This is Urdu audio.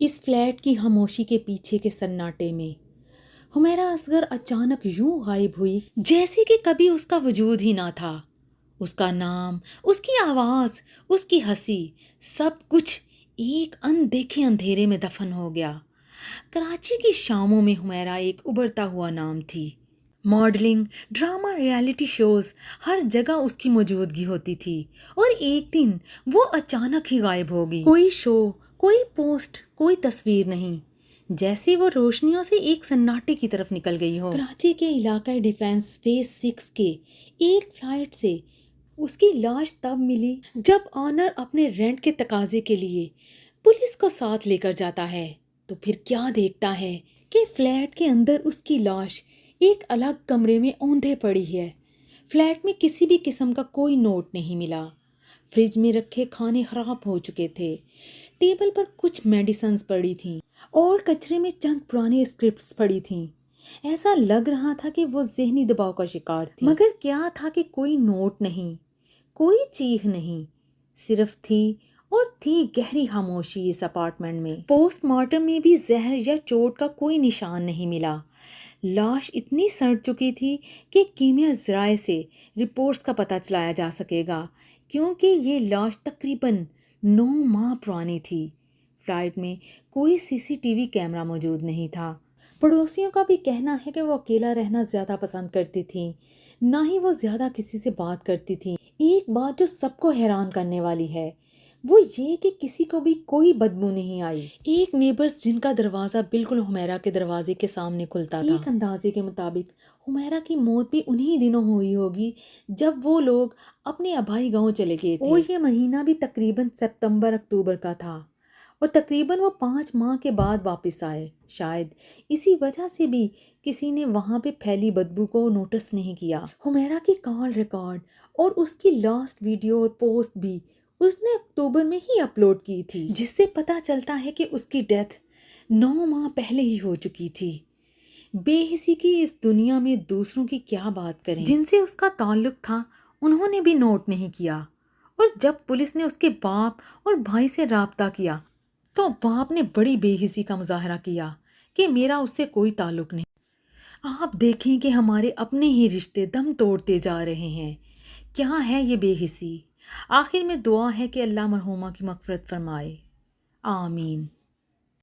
اس فلیٹ کی خاموشی کے پیچھے کے سناٹے میں حمیرہ اصغر اچانک یوں غائب ہوئی جیسے کہ کبھی اس کا وجود ہی نہ تھا۔ اس کا نام، اس کی آواز، اس کی ہنسی، سب کچھ ایک اندیکھے اندھیرے میں دفن ہو گیا۔ کراچی کی شاموں میں حمیرہ ایک ابھرتا ہوا نام تھی۔ ماڈلنگ، ڈرامہ، ریالٹی شوز، ہر جگہ اس کی موجودگی ہوتی تھی، اور ایک دن وہ اچانک ہی غائب ہو گئی۔ کوئی شو، کوئی پوسٹ، کوئی تصویر نہیں، جیسے وہ روشنیوں سے ایک سناٹے کی طرف نکل گئی ہو۔ کراچی کے علاقہ ڈیفنس فیز 6 کے ایک فلائٹ سے اس کی لاش تب ملی جب آنر اپنے رینٹ کے تقاضے کے لیے پولیس کو ساتھ لے کر جاتا ہے تو پھر کیا دیکھتا ہے کہ فلیٹ کے اندر اس کی لاش ایک الگ کمرے میں اوندھے پڑی ہے۔ فلیٹ میں کسی بھی قسم کا کوئی نوٹ نہیں ملا، فریج میں رکھے کھانے خراب ہو چکے تھے، ٹیبل پر کچھ میڈیسنز پڑی تھیں اور کچرے میں چند پرانی اسکرپٹس پڑی تھیں۔ ایسا لگ رہا تھا کہ وہ ذہنی دباؤ کا شکار تھی، مگر کیا تھا کہ کوئی نوٹ نہیں، کوئی چیخ نہیں، صرف تھی اور تھی گہری خاموشی اس اپارٹمنٹ میں۔ پوسٹ مارٹم میں بھی زہر یا چوٹ کا کوئی نشان نہیں ملا۔ لاش اتنی سڑ چکی تھی کہ کیمیا ذرائع سے رپورٹس کا پتہ چلایا جا سکے گا، کیونکہ یہ لاش تقریباً 9 ماہ پرانی تھی۔ فلائٹ میں کوئی CCTV کیمرہ موجود نہیں تھا۔ پڑوسیوں کا بھی کہنا ہے کہ وہ اکیلا رہنا زیادہ پسند کرتی تھیں، نہ ہی وہ زیادہ کسی سے بات کرتی تھیں۔ ایک بات جو سب کو حیران کرنے والی ہے وہ یہ کہ کسی کو بھی کوئی بدبو نہیں آئی۔ ایک نیبرز جن کا دروازہ بالکل حمیرہ کے دروازے کے سامنے کھلتا تھا، ایک اندازے کے مطابق حمیرہ کی موت بھی انہی دنوں ہوئی ہوگی جب وہ لوگ اپنے آبائی گاؤں چلے گئے تھے، اور یہ مہینہ بھی تقریباً ستمبر اکتوبر کا تھا، اور تقریباً وہ 5 ماہ کے بعد واپس آئے۔ شاید اسی وجہ سے بھی کسی نے وہاں پہ پھیلی بدبو کو نوٹس نہیں کیا۔ حمیرہ کی کال ریکارڈ اور اس کی لاسٹ ویڈیو اور پوسٹ بھی اس نے اکتوبر میں ہی اپلوڈ کی تھی، جس سے پتہ چلتا ہے کہ اس کی ڈیتھ 9 ماہ پہلے ہی ہو چکی تھی۔ بے حسی کی اس دنیا میں دوسروں کی کیا بات کریں؟ جن سے اس کا تعلق تھا انہوں نے بھی نوٹ نہیں کیا، اور جب پولیس نے اس کے باپ اور بھائی سے رابطہ کیا تو باپ نے بڑی بے حسی کا مظاہرہ کیا کہ میرا اس سے کوئی تعلق نہیں۔ آپ دیکھیں کہ ہمارے اپنے ہی رشتے دم توڑتے جا رہے ہیں۔ کیا ہے یہ بے حسی؟ آخر میں دعا ہے کہ اللہ مرحومہ کی مغفرت فرمائے، آمین۔